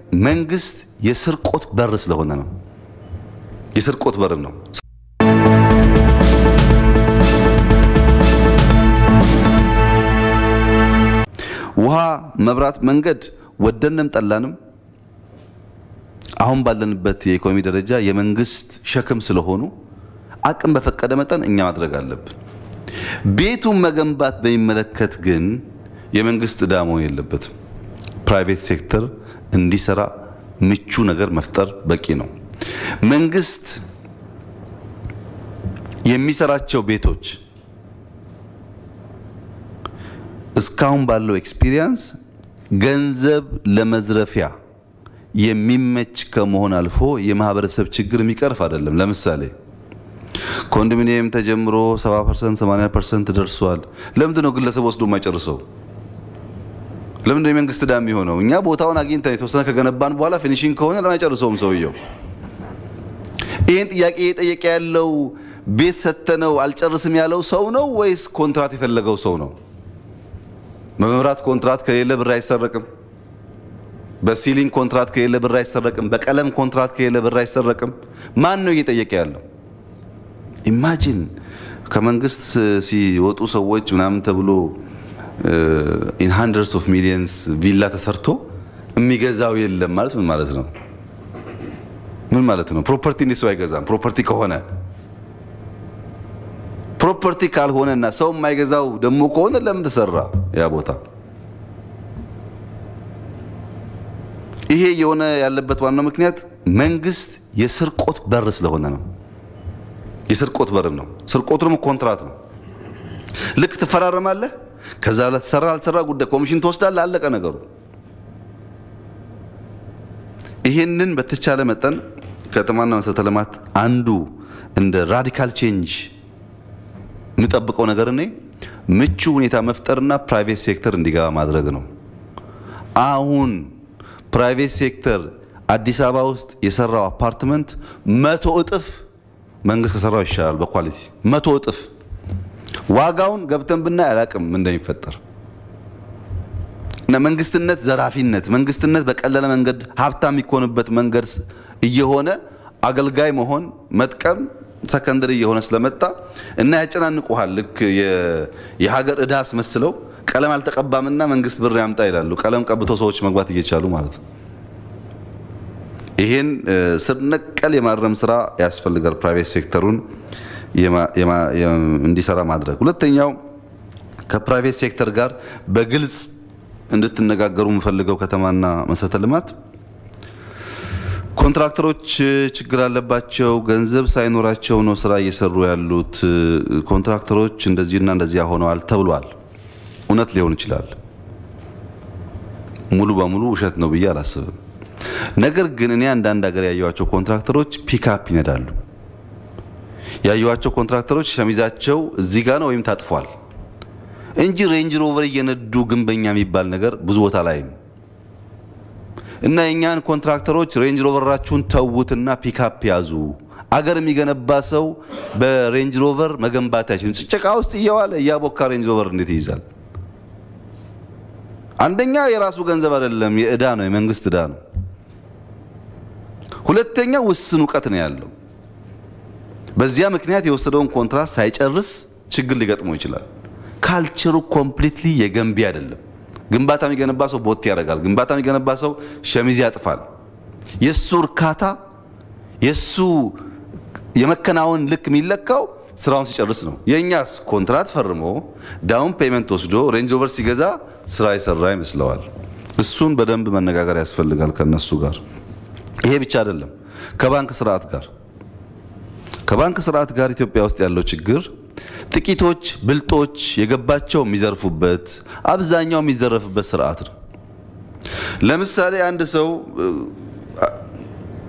መንግስት የስርቆት በር ስለሆነ ነው። የስርቆት በር ነው። ውሃ፣ መብራት፣ መንገድ ወደንም ጠላንም አሁን ባለንበት የኢኮኖሚ ደረጃ የመንግስት ሸክም ስለሆኑ አቅም በፈቀደ መጠን እኛ ማድረግ አለብን። ቤቱን መገንባት በሚመለከት ግን የመንግስት ዕዳ መሆን የለበትም። ፕራይቬት ሴክተር እንዲሰራ ምቹ ነገር መፍጠር በቂ ነው። መንግስት የሚሰራቸው ቤቶች እስካሁን ባለው ኤክስፒሪየንስ ገንዘብ ለመዝረፊያ የሚመች ከመሆን አልፎ የማህበረሰብ ችግር የሚቀርፍ አይደለም። ለምሳሌ ኮንዶሚኒየም ተጀምሮ 70% 80% ደርሷል። ለምንድን ነው ግለሰብ ወስዶ የማይጨርሰው? ለምንድን ነው የመንግስት ዕዳ የሚሆነው? እኛ ቦታውን አግኝተን የተወሰነ ከገነባን በኋላ ፊኒሺንግ ከሆነ ለምን አይጨርሰውም ሰውየው? ይህን ጥያቄ እየጠየቀ ያለው ቤት ሰተነው አልጨርስም ያለው ሰው ነው ወይስ ኮንትራት የፈለገው ሰው ነው? በመብራት ኮንትራት ከሌለ ብር አይሰረቅም። በሲሊንግ ኮንትራት ከሌለ ብር አይሰረቅም። በቀለም ኮንትራት ከሌለ ብር አይሰረቅም። ማን ነው እየጠየቀ ያለው? ኢማጂን ከመንግስት ሲወጡ ሰዎች ምናምን ተብሎ ኢን ሃንድረድስ ኦፍ ሚሊየንስ ቪላ ተሰርቶ የሚገዛው የለም ማለት ምን ማለት ነው? ምን ማለት ነው? ፕሮፐርቲ እንዴት ሰው አይገዛም? ፕሮፐርቲ ከሆነ ፕሮፐርቲ ካልሆነና ሰው የማይገዛው ደግሞ ከሆነ ለምን ተሰራ ያ ቦታ? ይሄ የሆነ ያለበት ዋናው ምክንያት መንግስት የስርቆት በር ስለሆነ ነው። የስርቆት በር ነው። ስርቆቱ ደግሞ ኮንትራት ነው። ልክ ትፈራረማለህ፣ ከዛ ለተሰራ አልተሰራ ጉዳይ ኮሚሽን ትወስዳለህ፣ አለቀ ነገሩ። ይሄንን በተቻለ መጠን ከተማና መሰረተ ልማት አንዱ እንደ ራዲካል ቼንጅ የምጠብቀው ነገር እኔ ምቹ ሁኔታ መፍጠርና ፕራይቬት ሴክተር እንዲገባ ማድረግ ነው። አሁን ፕራይቬት ሴክተር አዲስ አበባ ውስጥ የሰራው አፓርትመንት 100 እጥፍ መንግስት ከሰራው ይሻላል በኳሊቲ 100 እጥፍ። ዋጋውን ገብተን ብናይ አላቅም እንደሚፈጠር እና መንግስትነት ዘራፊነት፣ መንግስትነት በቀለለ መንገድ ሀብታም የሚኮንበት መንገድ እየሆነ አገልጋይ መሆን መጥቀም ሰከንደሪ እየሆነ ስለመጣ እና ያጨናንቁሃል። ልክ የሀገር ዕዳ አስመስለው ቀለም አልተቀባምና መንግስት ብር ያምጣ ይላሉ። ቀለም ቀብቶ ሰዎች መግባት እየቻሉ ማለት ነው። ይሄን ስር ነቀል የማረም ስራ ያስፈልጋል። ፕራይቬት ሴክተሩን እንዲሰራ ማድረግ። ሁለተኛው ከፕራይቬት ሴክተር ጋር በግልጽ እንድትነጋገሩ የምፈልገው ከተማና መሰረተ ልማት ኮንትራክተሮች ችግር አለባቸው፣ ገንዘብ ሳይኖራቸው ነው ስራ እየሰሩ ያሉት። ኮንትራክተሮች እንደዚህና እንደዚያ ሆነዋል ተብሏል። እውነት ሊሆን ይችላል። ሙሉ በሙሉ ውሸት ነው ብዬ አላስብም። ነገር ግን እኔ አንዳንድ ሀገር ያየዋቸው ኮንትራክተሮች ፒክአፕ ይነዳሉ። ያየዋቸው ኮንትራክተሮች ሸሚዛቸው እዚህ ጋር ነው ወይም ታጥፏል እንጂ ሬንጅ ሮቨር እየነዱ ግንበኛ የሚባል ነገር ብዙ ቦታ ላይ ነው። እና የኛን ኮንትራክተሮች ሬንጅ ሮቨራችሁን ተውትና ፒክአፕ ያዙ። አገር የሚገነባ ሰው በሬንጅ ሮቨር መገንባት አይችልም። ጭቃ ውስጥ እየዋለ እያቦካ ሬንጅ ሮቨር እንዴት ይይዛል? አንደኛ የራሱ ገንዘብ አይደለም፣ የዕዳ ነው፣ የመንግስት ዕዳ ነው። ሁለተኛ ውስን እውቀት ነው ያለው። በዚያ ምክንያት የወሰደውን ኮንትራት ሳይጨርስ ችግር ሊገጥመው ይችላል። ካልቸሩ ኮምፕሊትሊ የገንቢ አይደለም። ግንባታ የሚገነባ ሰው ቦት ያደርጋል። ግንባታ የሚገነባ ሰው ሸሚዝ ያጥፋል። የሱ እርካታ የሱ የመከናወን ልክ የሚለካው ስራውን ሲጨርስ ነው። የኛስ ኮንትራት ፈርሞ ዳውን ፔመንት ወስዶ ሬንጅ ኦቨር ሲገዛ ስራ ይሰራ ይመስለዋል። እሱን በደንብ መነጋገር ያስፈልጋል ከነሱ ጋር። ይሄ ብቻ አይደለም፣ ከባንክ ስርዓት ጋር ኢትዮጵያ ውስጥ ያለው ችግር ጥቂቶች ብልጦች የገባቸው የሚዘርፉበት፣ አብዛኛው የሚዘረፍበት ስርዓት ነው። ለምሳሌ አንድ ሰው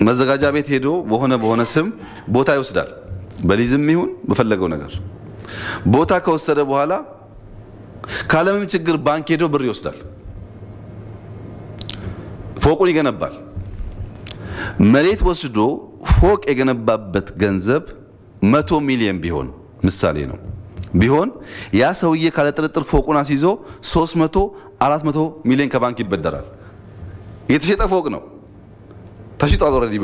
መዘጋጃ ቤት ሄዶ በሆነ ስም ቦታ ይወስዳል። በሊዝም ይሁን በፈለገው ነገር ቦታ ከወሰደ በኋላ ካለምንም ችግር ባንክ ሄዶ ብር ይወስዳል። ፎቁን ይገነባል። መሬት ወስዶ ፎቅ የገነባበት ገንዘብ 100 ሚሊዮን ቢሆን ምሳሌ ነው ቢሆን ያ ሰውዬ ካለ ጥርጥር ፎቁን አስይዞ 300 400 ሚሊዮን ከባንክ ይበደራል። የተሸጠ ፎቅ ነው። ተሽጧል። ኦልሬዲ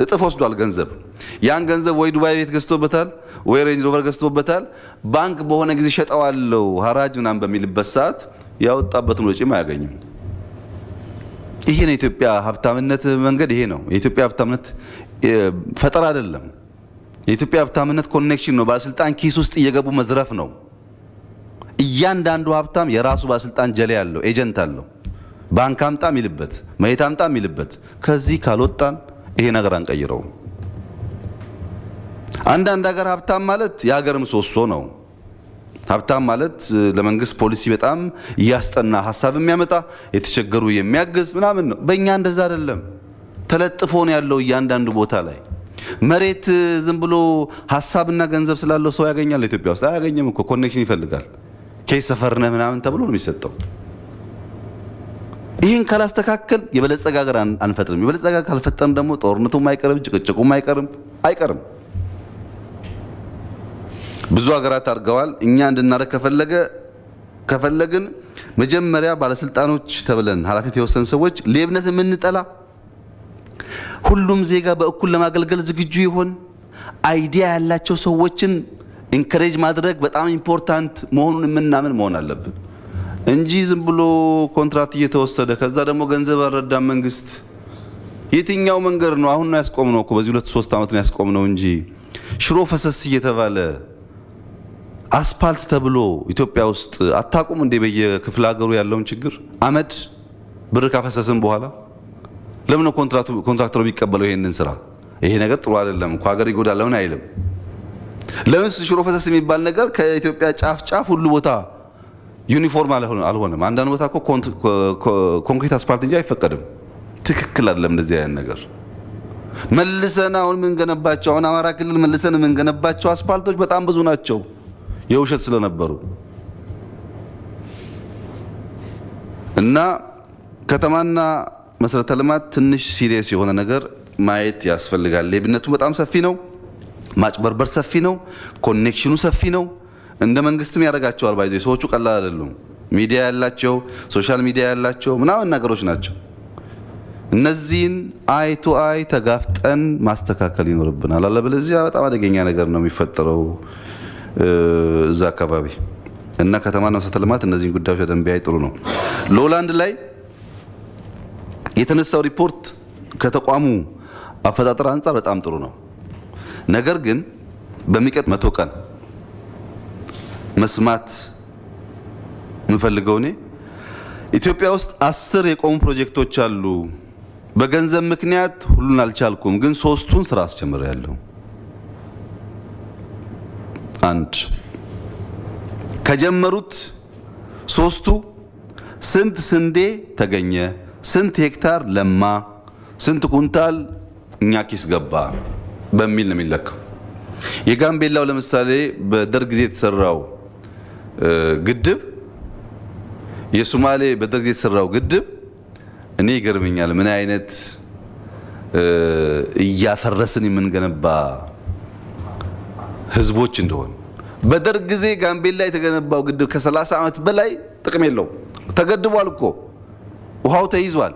እጥፍ ወስዷል ገንዘብ። ያን ገንዘብ ወይ ዱባይ ቤት ገዝቶበታል ወይ ሬንጅ ሮቨር ገዝቶበታል። ባንክ በሆነ ጊዜ ሸጠዋለው ሐራጅ ምናምን በሚልበት ሰዓት ያወጣበትን ወጪም አያገኝም። ይሄ ነው የኢትዮጵያ ሀብታምነት መንገድ። ይሄ ነው የኢትዮጵያ ሀብታምነት ፈጠራ አይደለም። የኢትዮጵያ ሀብታምነት ኮኔክሽን ነው። ባለስልጣን ኪስ ውስጥ እየገቡ መዝረፍ ነው። እያንዳንዱ ሀብታም የራሱ ባለስልጣን ጀሌ ያለው ኤጀንት አለው። ባንክ አምጣ የሚልበት መሬት አምጣ የሚልበት። ከዚህ ካልወጣን ይሄ ነገር አንቀይረውም። አንዳንድ ሀገር ሀብታም ማለት የሀገር ምሰሶ ነው። ሀብታም ማለት ለመንግስት ፖሊሲ በጣም እያስጠና ሀሳብ የሚያመጣ የተቸገሩ የሚያግዝ ምናምን ነው። በእኛ እንደዛ አይደለም። ተለጥፎ ነው ያለው እያንዳንዱ ቦታ ላይ። መሬት ዝም ብሎ ሀሳብና ገንዘብ ስላለው ሰው ያገኛል? ኢትዮጵያ ውስጥ አያገኝም እኮ። ኮኔክሽን ይፈልጋል። ኬስ ሰፈርነህ ምናምን ተብሎ ነው የሚሰጠው። ይህን ካላስተካከል የበለጸገ ሀገር አንፈጥርም። የበለጸገ ሀገር ካልፈጠርን ደግሞ ጦርነቱም አይቀርም፣ ጭቅጭቁም አይቀርም። ብዙ ሀገራት አድርገዋል። እኛ እንድናደርግ ከፈለግን መጀመሪያ ባለስልጣኖች ተብለን ኃላፊነት የወሰን ሰዎች ሌብነት የምንጠላ፣ ሁሉም ዜጋ በእኩል ለማገልገል ዝግጁ ይሆን፣ አይዲያ ያላቸው ሰዎችን ኢንከሬጅ ማድረግ በጣም ኢምፖርታንት መሆኑን የምናምን መሆን አለብን እንጂ ዝም ብሎ ኮንትራት እየተወሰደ ከዛ ደግሞ ገንዘብ አልረዳም መንግስት። የትኛው መንገድ ነው? አሁን ነው ያስቆምነው እኮ በዚህ 2-3 ዓመት ነው ያስቆምነው እንጂ ሽሮ ፈሰስ እየተባለ አስፓልት ተብሎ ኢትዮጵያ ውስጥ አታቁም እንዴ? በየክፍለ ሀገሩ ያለውን ችግር አመድ ብር ካፈሰስን በኋላ ለምን ነው ኮንትራክተሩ የሚቀበለው ይሄንን ስራ? ይሄ ነገር ጥሩ አይደለም እኮ ሀገር ይጎዳል ለምን አይልም? ለምን ሽሮ ፈሰስ የሚባል ነገር ከኢትዮጵያ ጫፍ ሁሉ ቦታ ዩኒፎርም አልሆነም? አንዳንድ ቦታ እኮ ኮንክሪት አስፓልት እንጂ አይፈቀድም። ትክክል አይደለም እንደዚህ አይነት ነገር። መልሰን አሁን የምንገነባቸው አሁን አማራ ክልል መልሰን የምንገነባቸው አስፓልቶች በጣም ብዙ ናቸው የውሸት ስለነበሩ እና ከተማና መሰረተ ልማት ትንሽ ሲሪየስ የሆነ ነገር ማየት ያስፈልጋል። ሌብነቱ በጣም ሰፊ ነው። ማጭበርበር ሰፊ ነው። ኮኔክሽኑ ሰፊ ነው። እንደ መንግስትም ያደርጋቸዋል። ባይዘ ሰዎቹ ቀላል አይደሉም። ሚዲያ ያላቸው ሶሻል ሚዲያ ያላቸው ምናምን ነገሮች ናቸው። እነዚህን አይ ቱ አይ ተጋፍጠን ማስተካከል ይኖርብናል። አለበለዚያ በጣም አደገኛ ነገር ነው የሚፈጠረው እዛ አካባቢ እና ከተማና መሰረተ ልማት እነዚህን ጉዳዮች በደንብ ያይ ጥሩ ነው። ሎላንድ ላይ የተነሳው ሪፖርት ከተቋሙ አፈጣጠር አንጻር በጣም ጥሩ ነው። ነገር ግን በሚቀጥ 100 ቀን መስማት የምፈልገው እኔ ኢትዮጵያ ውስጥ 10 የቆሙ ፕሮጀክቶች አሉ። በገንዘብ ምክንያት ሁሉን አልቻልኩም፣ ግን 3ቱን ስራ አስጀምሬያለሁ። አንድ ከጀመሩት 3ቱ ስንት ስንዴ ተገኘ፣ ስንት ሄክታር ለማ፣ ስንት ኩንታል እኛ ኪስ ገባ በሚል ነው የሚለካው። የጋምቤላው ለምሳሌ በደርግ ጊዜ የተሰራው ግድብ፣ የሶማሌ በደርግ ጊዜ የተሰራው ግድብ እኔ ይገርመኛል ምን አይነት እያፈረስን የምንገነባ ህዝቦች እንደሆነ። በደርግ ጊዜ ጋምቤላ የተገነባው ግድብ ከ30 ዓመት በላይ ጥቅም የለውም። ተገድቧል እኮ ውሃው ተይዟል።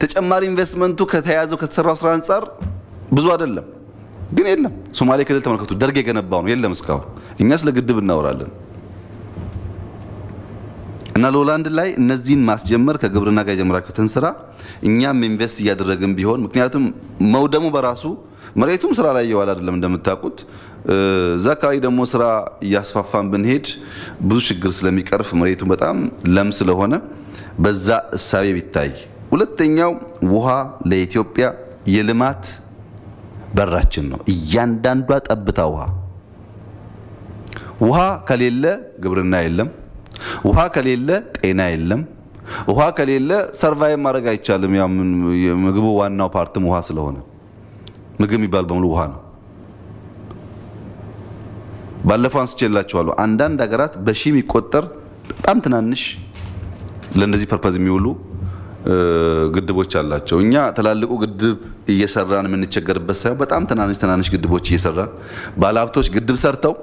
ተጨማሪ ኢንቨስትመንቱ ከተያዘው ከተሰራው ስራ አንጻር ብዙ አይደለም፣ ግን የለም። ሶማሌ ክልል ተመልከቱ፣ ደርግ የገነባው ነው የለም እስካሁን። እኛ ስለ ግድብ እናወራለን። እና ሎላንድ ላይ እነዚህን ማስጀመር ከግብርና ጋር የጀመራችሁትን ስራ እኛም ኢንቨስት እያደረግን ቢሆን፣ ምክንያቱም መውደሙ በራሱ መሬቱም ስራ ላይ እየዋለ አይደለም እንደምታውቁት። እዛ አካባቢ ደግሞ ስራ እያስፋፋን ብንሄድ ብዙ ችግር ስለሚቀርፍ መሬቱ በጣም ለም ስለሆነ በዛ እሳቤ ቢታይ። ሁለተኛው ውሃ ለኢትዮጵያ የልማት በራችን ነው። እያንዳንዷ ጠብታ ውሃ ከሌለ ግብርና የለም። ውሃ ከሌለ ጤና የለም። ውሃ ከሌለ ሰርቫይቭ ማድረግ አይቻልም። ያው ምግቡ ዋናው ፓርትም ውሃ ስለሆነ ምግብ የሚባል በሙሉ ውሃ ነው። ባለፈው አንስቼላችኋለሁ። አንዳንድ ሀገራት በሺ የሚቆጠር በጣም ትናንሽ ለነዚህ ፐርፐዝ የሚውሉ ግድቦች አላቸው። እኛ ትላልቁ ግድብ እየሰራን የምንቸገርበት ሳይሆን በጣም ትናንሽ ግድቦች እየሰራን ባለሀብቶች ግድብ ሰርተው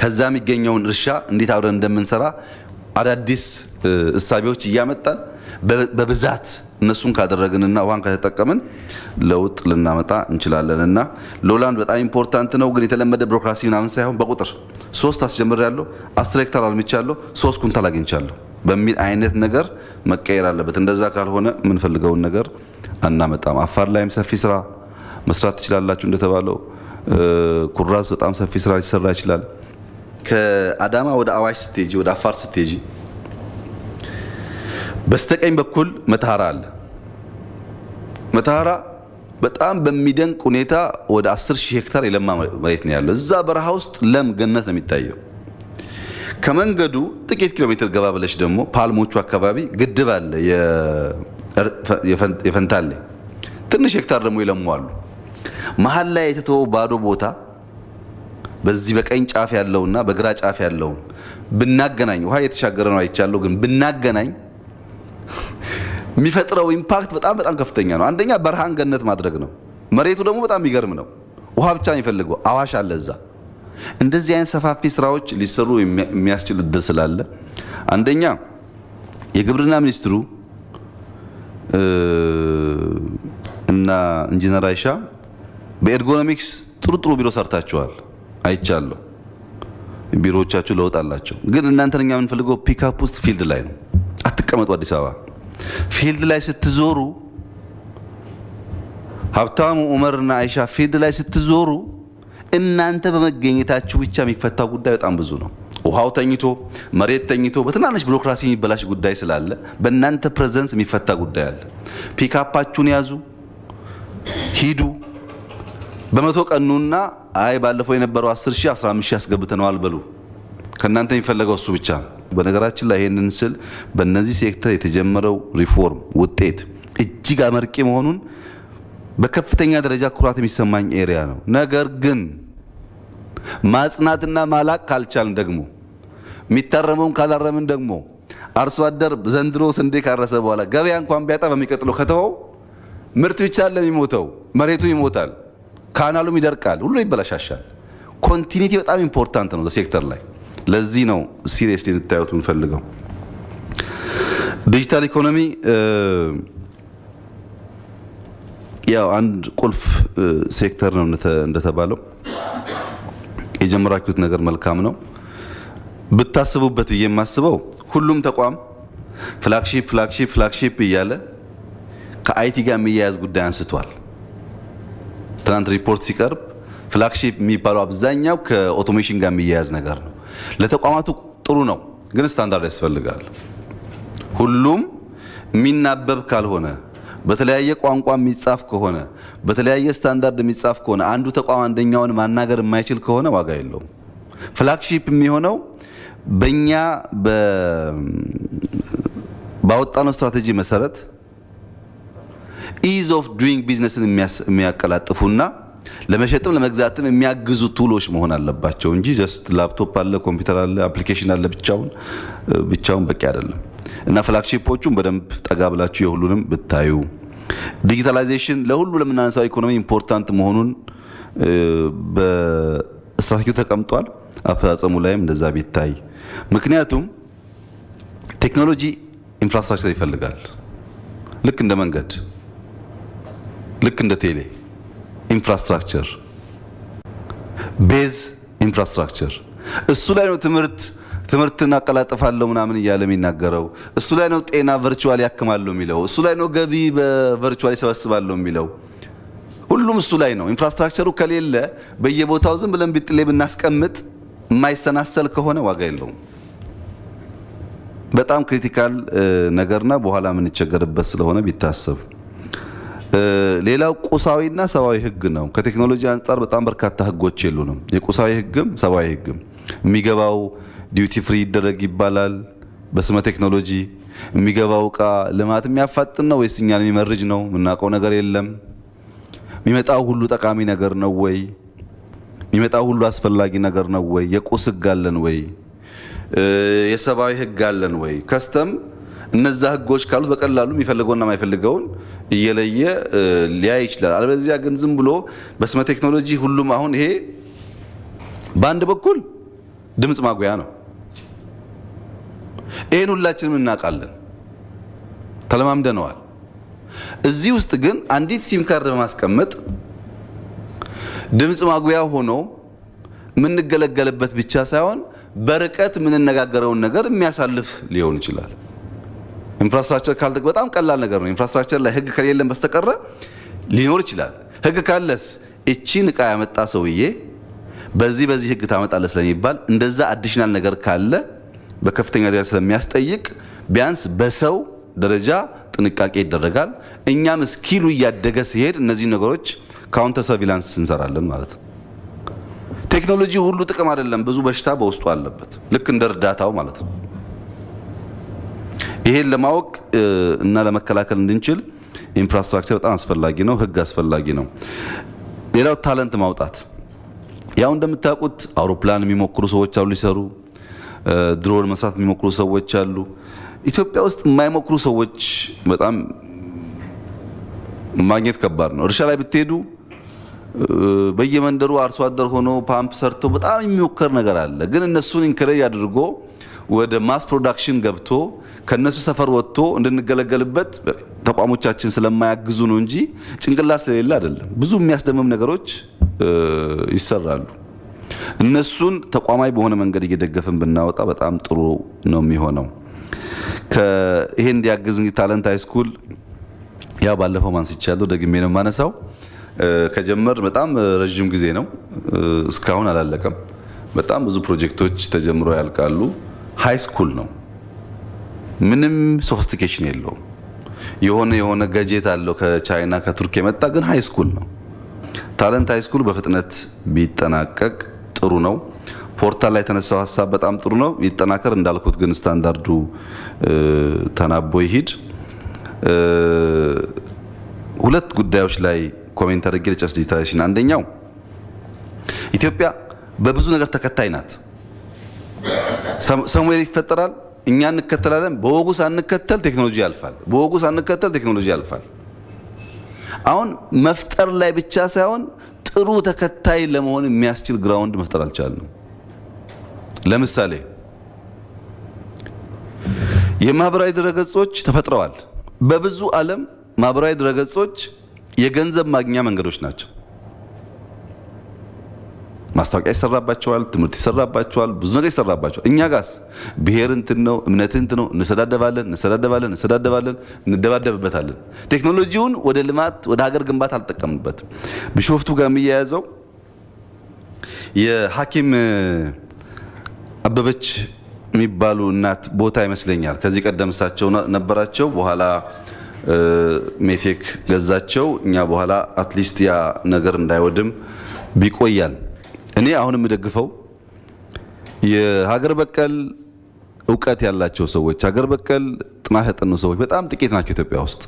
ከዛ የሚገኘውን እርሻ እንዴት አብረን እንደምንሰራ አዳዲስ እሳቤዎች እያመጣን በብዛት እነሱን ካደረግንና ውሃን ከተጠቀምን ለውጥ ልናመጣ እንችላለንና ሎላንድ በጣም ኢምፖርታንት ነው። ግን የተለመደ ቢሮክራሲ ምናምን ሳይሆን በቁጥር 3 አስጀምሬያለሁ፣ 10 ሄክታር አልምቻለሁ፣ 3 ኩንታል አግኝቻለሁ በሚል አይነት ነገር መቀየር አለበት። እንደዛ ካልሆነ የምንፈልገውን ነገር አናመጣም። አፋር ላይም ሰፊ ስራ መስራት ትችላላችሁ። እንደተባለው ኩራዝ በጣም ሰፊ ስራ ሊሰራ ይችላል። ከአዳማ ወደ አዋሽ ስትሄጂ፣ ወደ አፋር ስትሄጂ በስተቀኝ በኩል መተሃራ አለ። መተሃራ በጣም በሚደንቅ ሁኔታ ወደ 10,000 ሄክታር የለማ መሬት ነው ያለው። እዛ በረሃ ውስጥ ለም ገነት ነው የሚታየው። ከመንገዱ ጥቂት ኪሎ ሜትር ገባ ብለሽ ደግሞ ፓልሞቹ አካባቢ ግድብ አለ፣ የፈንታሌ ትንሽ ሄክታር ደግሞ ይለማሉ። መሀል ላይ የተተወው ባዶ ቦታ በዚህ በቀኝ ጫፍ ያለውና በግራ ጫፍ ያለውን ብናገናኝ፣ ውሃ የተሻገረ ነው አይቻለሁ፣ ግን ብናገናኝ የሚፈጥረው ኢምፓክት በጣም ከፍተኛ ነው። አንደኛ በረሃን ገነት ማድረግ ነው። መሬቱ ደግሞ በጣም የሚገርም ነው። ውሃ ብቻ ነው የሚፈልገው። አዋሽ አለ እዛ። እንደዚህ አይነት ሰፋፊ ስራዎች ሊሰሩ የሚያስችል እድል ስላለ አንደኛ የግብርና ሚኒስትሩ እና ኢንጂነር አይሻ በኤርጎኖሚክስ ጥሩ ቢሮ ሰርታችኋል፣ አይቻለሁ። ቢሮዎቻችሁ ለውጥ አላቸው። ግን እናንተኛ የምንፈልገው ፒክአፕ ውስጥ ፊልድ ላይ ነው። አትቀመጡ አዲስ አበባ። ፊልድ ላይ ስትዞሩ ሀብታሙ ዑመርና አይሻ ፊልድ ላይ ስትዞሩ እናንተ በመገኘታችሁ ብቻ የሚፈታው ጉዳይ በጣም ብዙ ነው። ውሃው ተኝቶ መሬት ተኝቶ በትናንሽ ቢሮክራሲ የሚበላሽ ጉዳይ ስላለ በእናንተ ፕሬዘንስ የሚፈታ ጉዳይ አለ። ፒክአፓችሁን ያዙ፣ ሂዱ። በመቶ ቀኑና አይ ባለፈው የነበረው 10,000 15,000 አስገብተነዋል በሉ። ከእናንተ የሚፈለገው እሱ ብቻ ነው። በነገራችን ላይ ይሄንን ስል በእነዚህ ሴክተር የተጀመረው ሪፎርም ውጤት እጅግ አመርቂ መሆኑን በከፍተኛ ደረጃ ኩራት የሚሰማኝ ኤሪያ ነው። ነገር ግን ማጽናትና ማላቅ ካልቻልን ደግሞ የሚታረመውን ካላረምን ደግሞ አርሶ አደር ዘንድሮ ስንዴ ካረሰ በኋላ ገበያ እንኳን ቢያጣ በሚቀጥለው ከተወው ምርት ብቻ ለሚሞተው መሬቱ ይሞታል፣ ካናሉም ይደርቃል፣ ሁሉ ይበላሻሻል። ኮንቲኒቲ በጣም ኢምፖርታንት ነው ሴክተር ላይ። ለዚህ ነው ሲሪየስሊ እንታዩት የምንፈልገው። ዲጂታል ኢኮኖሚ ያው አንድ ቁልፍ ሴክተር ነው እንደተባለው። የጀመራችሁት ነገር መልካም ነው ብታስቡበት ብዬ የማስበው ሁሉም ተቋም ፍላግሺፕ እያለ ከአይቲ ጋር የሚያያዝ ጉዳይ አንስቷል። ትናንት ሪፖርት ሲቀርብ ፍላግሺፕ የሚባለው አብዛኛው ከኦቶሜሽን ጋር የሚያያዝ ነገር ነው። ለተቋማቱ ጥሩ ነው፣ ግን ስታንዳርድ ያስፈልጋል። ሁሉም የሚናበብ ካልሆነ፣ በተለያየ ቋንቋ የሚጻፍ ከሆነ፣ በተለያየ ስታንዳርድ የሚጻፍ ከሆነ፣ አንዱ ተቋም አንደኛውን ማናገር የማይችል ከሆነ ዋጋ የለውም። ፍላግሺፕ የሚሆነው በእኛ ባወጣነው ስትራቴጂ መሰረት ኢዝ ኦፍ ዱይንግ ቢዝነስን የሚያቀላጥፉና ለመሸጥም ለመግዛትም የሚያግዙ ቱሎች መሆን አለባቸው እንጂ ጀስት ላፕቶፕ አለ፣ ኮምፒውተር አለ፣ አፕሊኬሽን አለ ብቻውን በቂ አይደለም። እና ፍላግሺፖቹን በደንብ ጠጋ ብላችሁ የሁሉንም ብታዩ፣ ዲጂታላይዜሽን ለሁሉ ለምናነሳው ኢኮኖሚ ኢምፖርታንት መሆኑን በስትራቴጂው ተቀምጧል። አፈጻጸሙ ላይም እንደዛ ቢታይ። ምክንያቱም ቴክኖሎጂ ኢንፍራስትራክቸር ይፈልጋል። ልክ እንደ መንገድ፣ ልክ እንደ ቴሌ ኢንፍራስትራክቸር፣ ቤዝ ኢንፍራስትራክቸር። እሱ ላይ ነው ትምህርትን አቀላጥፋለሁ ምናምን እያለ የሚናገረው። እሱ ላይ ነው ጤና ቨርቹዋል ያክማለሁ የሚለው። እሱ ላይ ነው ገቢ በቨርቹዋል ይሰበስባለሁ የሚለው። ሁሉም እሱ ላይ ነው። ኢንፍራስትራክቸሩ ከሌለ በየቦታው ዝም ብለን ቢጥሌ ብናስቀምጥ የማይሰናሰል ከሆነ ዋጋ የለውም። በጣም ክሪቲካል ነገርና በኋላ የምንቸገርበት ስለሆነ ቢታሰብ። ሌላው ቁሳዊና ሰብአዊ ህግ ነው። ከቴክኖሎጂ አንጻር በጣም በርካታ ህጎች የሉንም። የቁሳዊ ህግም ሰብአዊ ህግም። የሚገባው ዲዩቲ ፍሪ ይደረግ ይባላል በስመ ቴክኖሎጂ። የሚገባው እቃ ልማት የሚያፋጥን ነው ወይስ እኛን የሚመርጅ ነው? የምናውቀው ነገር የለም። የሚመጣው ሁሉ ጠቃሚ ነገር ነው ወይ? የሚመጣው ሁሉ አስፈላጊ ነገር ነው ወይ? የቁስ ህግ አለን ወይ? የሰብአዊ ህግ አለን ወይ? ከስተም እነዛ ህጎች ካሉት በቀላሉ የሚፈልገውና የማይፈልገውን እየለየ ሊያይ ይችላል። አለበለዚያ ግን ዝም ብሎ በስመ ቴክኖሎጂ ሁሉም አሁን ይሄ በአንድ በኩል ድምጽ ማጉያ ነው። ይሄን ሁላችንም እናውቃለን። ተለማምደነዋል። እዚህ ውስጥ ግን አንዲት ሲም ካርድ በማስቀመጥ ድምጽ ማጉያ ሆኖ የምንገለገልበት ብቻ ሳይሆን በርቀት የምንነጋገረውን ነገር የሚያሳልፍ ሊሆን ይችላል። ኢንፍራስትራክቸር ካልተገ በጣም ቀላል ነገር ነው። ኢንፍራስትራክቸር ላይ ህግ ከሌለን በስተቀረ ሊኖር ይችላል። ህግ ካለስ እቺን ዕቃ ያመጣ ሰውዬ በዚህ ህግ ታመጣለህ ስለሚባል እንደዛ አዲሽናል ነገር ካለ በከፍተኛ ደረጃ ስለሚያስጠይቅ ቢያንስ በሰው ደረጃ ጥንቃቄ ይደረጋል። እኛም ስኪሉ እያደገ ሲሄድ እነዚህ ነገሮች ካውንተር ሰርቪላንስ እንሰራለን ማለት ነው። ቴክኖሎጂ ሁሉ ጥቅም አይደለም፣ ብዙ በሽታ በውስጡ አለበት። ልክ እንደ እርዳታው ማለት ነው። ይሄን ለማወቅ እና ለመከላከል እንድንችል ኢንፍራስትራክቸር በጣም አስፈላጊ ነው። ህግ አስፈላጊ ነው። ሌላው ታለንት ማውጣት። ያው እንደምታውቁት አውሮፕላን የሚሞክሩ ሰዎች አሉ፣ ሊሰሩ ድሮን መስራት የሚሞክሩ ሰዎች አሉ። ኢትዮጵያ ውስጥ የማይሞክሩ ሰዎች በጣም ማግኘት ከባድ ነው። እርሻ ላይ ብትሄዱ በየመንደሩ አርሶ አደር ሆኖ ፓምፕ ሰርቶ በጣም የሚሞከር ነገር አለ። ግን እነሱን ኢንከሬጅ አድርጎ ወደ ማስ ፕሮዳክሽን ገብቶ ከነሱ ሰፈር ወጥቶ እንድንገለገልበት ተቋሞቻችን ስለማያግዙ ነው እንጂ ጭንቅላት ስለሌለ አይደለም። ብዙ የሚያስደምም ነገሮች ይሰራሉ። እነሱን ተቋማዊ በሆነ መንገድ እየደገፍን ብናወጣ በጣም ጥሩ ነው የሚሆነው። ይሄ እንዲያግዝ እንግዲህ ታለንት ሃይስኩል ያው ባለፈው ማንስቻለሁ፣ ደግሜ ነው የማነሳው። ከጀመር በጣም ረጅም ጊዜ ነው፣ እስካሁን አላለቀም። በጣም ብዙ ፕሮጀክቶች ተጀምሮ ያልቃሉ። ሃይስኩል ነው፣ ምንም ሶፊስቲኬሽን የለውም። የሆነ ገጀት አለው ከቻይና ከቱርክ የመጣ ግን ሃይስኩል ነው። ታለንት ሃይስኩል በፍጥነት ቢጠናቀቅ ጥሩ ነው። ፖርታል ላይ የተነሳው ሀሳብ በጣም ጥሩ ነው፣ ይጠናከር። እንዳልኩት ግን ስታንዳርዱ ተናቦ ይሂድ። ሁለት ጉዳዮች ላይ ኮሜንት አድርጌ ልጨርስ። ዲጂታላይዜሽን አንደኛው ኢትዮጵያ በብዙ ነገር ተከታይ ናት። ሰምዌር ይፈጠራል፣ እኛ እንከተላለን። በወጉ ሳንከተል ቴክኖሎጂ ያልፋል፣ በወጉ ሳንከተል ቴክኖሎጂ ያልፋል። አሁን መፍጠር ላይ ብቻ ሳይሆን ጥሩ ተከታይ ለመሆን የሚያስችል ግራውንድ መፍጠር አልቻልንም። ለምሳሌ የማህበራዊ ድረገጾች ተፈጥረዋል። በብዙ ዓለም ማህበራዊ ድረገጾች የገንዘብ ማግኛ መንገዶች ናቸው። ማስታወቂያ ይሰራባቸዋል፣ ትምህርት ይሰራባቸዋል፣ ብዙ ነገር ይሰራባቸዋል። እኛ ጋስ ብሔር እንትን ነው፣ እምነት እንትን ነው፣ እንሰዳደባለን፣ እንደባደብበታለን። ቴክኖሎጂውን ወደ ልማት ወደ ሀገር ግንባታ አልተጠቀምንበትም። ቢሾፍቱ ጋር የሚያያዘው የሐኪም አበበች የሚባሉ እናት ቦታ ይመስለኛል። ከዚህ ቀደም እሳቸው ነበራቸው፣ በኋላ ሜቴክ ገዛቸው። እኛ በኋላ አትሊስት ያ ነገር እንዳይወድም ቢቆያል። እኔ አሁን የምደግፈው የሀገር በቀል እውቀት ያላቸው ሰዎች፣ ሀገር በቀል ጥናት ያጠኑ ሰዎች በጣም ጥቂት ናቸው ኢትዮጵያ ውስጥ።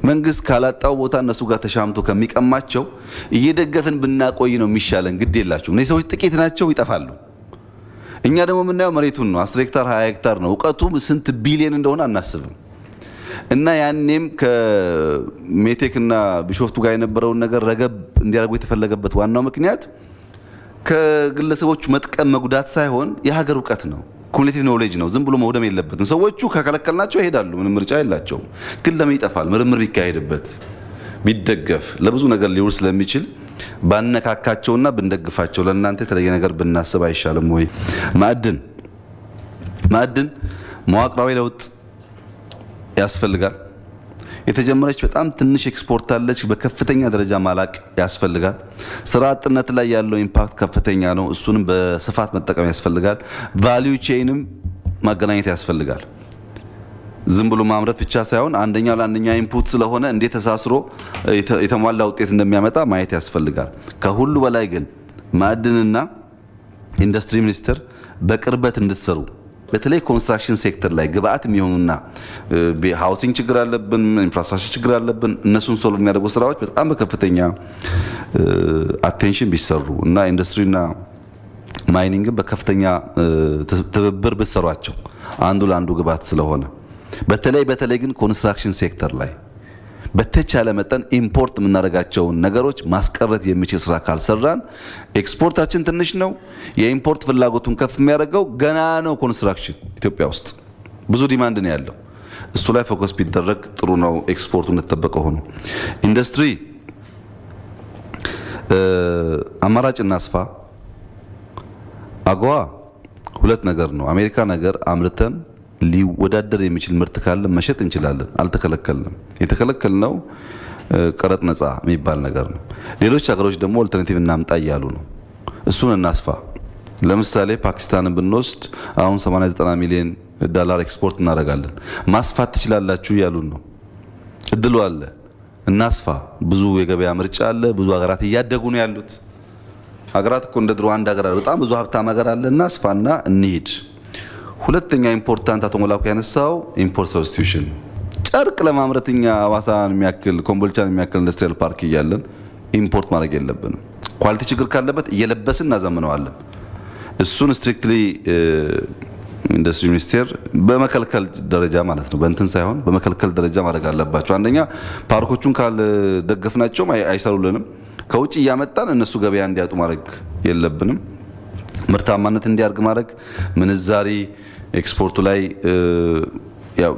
መንግስት ካላጣው ቦታ እነሱ ጋር ተሻምቶ ከሚቀማቸው እየደገፍን ብናቆይ ነው የሚሻለን። ግድ የላቸውም። እነዚህ ሰዎች ጥቂት ናቸው፣ ይጠፋሉ። እኛ ደግሞ የምናየው መሬቱን ነው። 10 ሄክታር 20 ሄክታር ነው። እውቀቱም ስንት ቢሊዮን እንደሆነ አናስብም። እና ያኔም ከሜቴክና ቢሾፍቱ ጋር የነበረውን ነገር ረገብ እንዲያደርጉ የተፈለገበት ዋናው ምክንያት ከግለሰቦቹ መጥቀም መጉዳት ሳይሆን የሀገር እውቀት ነው። ኮሚኒቲቭ ኖሌጅ ነው። ዝም ብሎ መውደም የለበትም። ሰዎቹ ከከለከልናቸው ይሄዳሉ፣ ምንም ምርጫ የላቸውም። ግን ለምን ይጠፋል? ምርምር ቢካሄድበት ቢደገፍ ለብዙ ነገር ሊውል ስለሚችል ባነካካቸውና ብንደግፋቸው፣ ለእናንተ የተለየ ነገር ብናስብ አይሻልም ወይ? ማዕድን መዋቅራዊ ለውጥ ያስፈልጋል። የተጀመረች በጣም ትንሽ ኤክስፖርት አለች፣ በከፍተኛ ደረጃ ማላቅ ያስፈልጋል። ስራ አጥነት ላይ ያለው ኢምፓክት ከፍተኛ ነው፣ እሱንም በስፋት መጠቀም ያስፈልጋል። ቫልዩ ቼይንም ማገናኘት ያስፈልጋል። ዝም ብሎ ማምረት ብቻ ሳይሆን አንደኛው ለአንደኛ ኢንፑት ስለሆነ እንዴት ተሳስሮ የተሟላ ውጤት እንደሚያመጣ ማየት ያስፈልጋል። ከሁሉ በላይ ግን ማዕድንና ኢንዱስትሪ ሚኒስቴር በቅርበት እንድትሰሩ፣ በተለይ ኮንስትራክሽን ሴክተር ላይ ግብአት የሚሆኑና ሃውሲንግ ችግር አለብን፣ ኢንፍራስትራክቸር ችግር አለብን። እነሱን ሶልቭ የሚያደርጉ ስራዎች በጣም በከፍተኛ አቴንሽን ቢሰሩ እና ኢንዱስትሪና ማይኒንግ በከፍተኛ ትብብር ብትሰሯቸው አንዱ ለአንዱ ግብአት ስለሆነ፣ በተለይ ግን ኮንስትራክሽን ሴክተር ላይ በተቻለ መጠን ኢምፖርት የምናደርጋቸውን ነገሮች ማስቀረት የሚችል ስራ ካልሰራን ኤክስፖርታችን ትንሽ ነው። የኢምፖርት ፍላጎቱን ከፍ የሚያደርገው ገና ነው። ኮንስትራክሽን ኢትዮጵያ ውስጥ ብዙ ዲማንድ ነው ያለው። እሱ ላይ ፎከስ ቢደረግ ጥሩ ነው። ኤክስፖርቱ እንደተጠበቀ ሆኖ ኢንዱስትሪ አማራጭ እናስፋ። አጎዋ ሁለት ነገር ነው። አሜሪካ ነገር አምርተን ሊወዳደር የሚችል ምርት ካለ መሸጥ እንችላለን፣ አልተከለከልንም። የተከለከልነው ቀረጥ ነፃ የሚባል ነገር ነው። ሌሎች ሀገሮች ደግሞ ኦልተርናቲቭ እናምጣ እያሉ ነው። እሱን እናስፋ። ለምሳሌ ፓኪስታንን ብንወስድ አሁን 89 ሚሊዮን ዶላር ኤክስፖርት እናደርጋለን። ማስፋት ትችላላችሁ እያሉን ነው። እድሉ አለ፣ እናስፋ። ብዙ የገበያ ምርጫ አለ። ብዙ ሀገራት እያደጉ ነው ያሉት። ሀገራት እኮ እንደ ድሮ አንድ ሀገር በጣም ብዙ ሀብታም ሀገር አለ። እናስፋና እንሂድ። ሁለተኛ ኢምፖርታንት አቶ መላኩ ያነሳው ኢምፖርት ሰብስቲዩሽን። ጨርቅ ለማምረት እኛ ሐዋሳን የሚያክል ኮምቦልቻን የሚያክል ኢንዱስትሪያል ፓርክ እያለን ኢምፖርት ማድረግ የለብንም። ኳሊቲ ችግር ካለበት እየለበስን እናዘምነዋለን። እሱን ስትሪክትሊ ኢንዱስትሪ ሚኒስቴር በመከልከል ደረጃ ማለት ነው፣ በእንትን ሳይሆን በመከልከል ደረጃ ማድረግ አለባቸው። አንደኛ ፓርኮቹን ካልደገፍናቸውም አይሰሩልንም። ከውጭ እያመጣን እነሱ ገበያ እንዲያጡ ማድረግ የለብንም። ምርታማነት እንዲያድግ ማድረግ፣ ምንዛሪ ኤክስፖርቱ ላይ ያው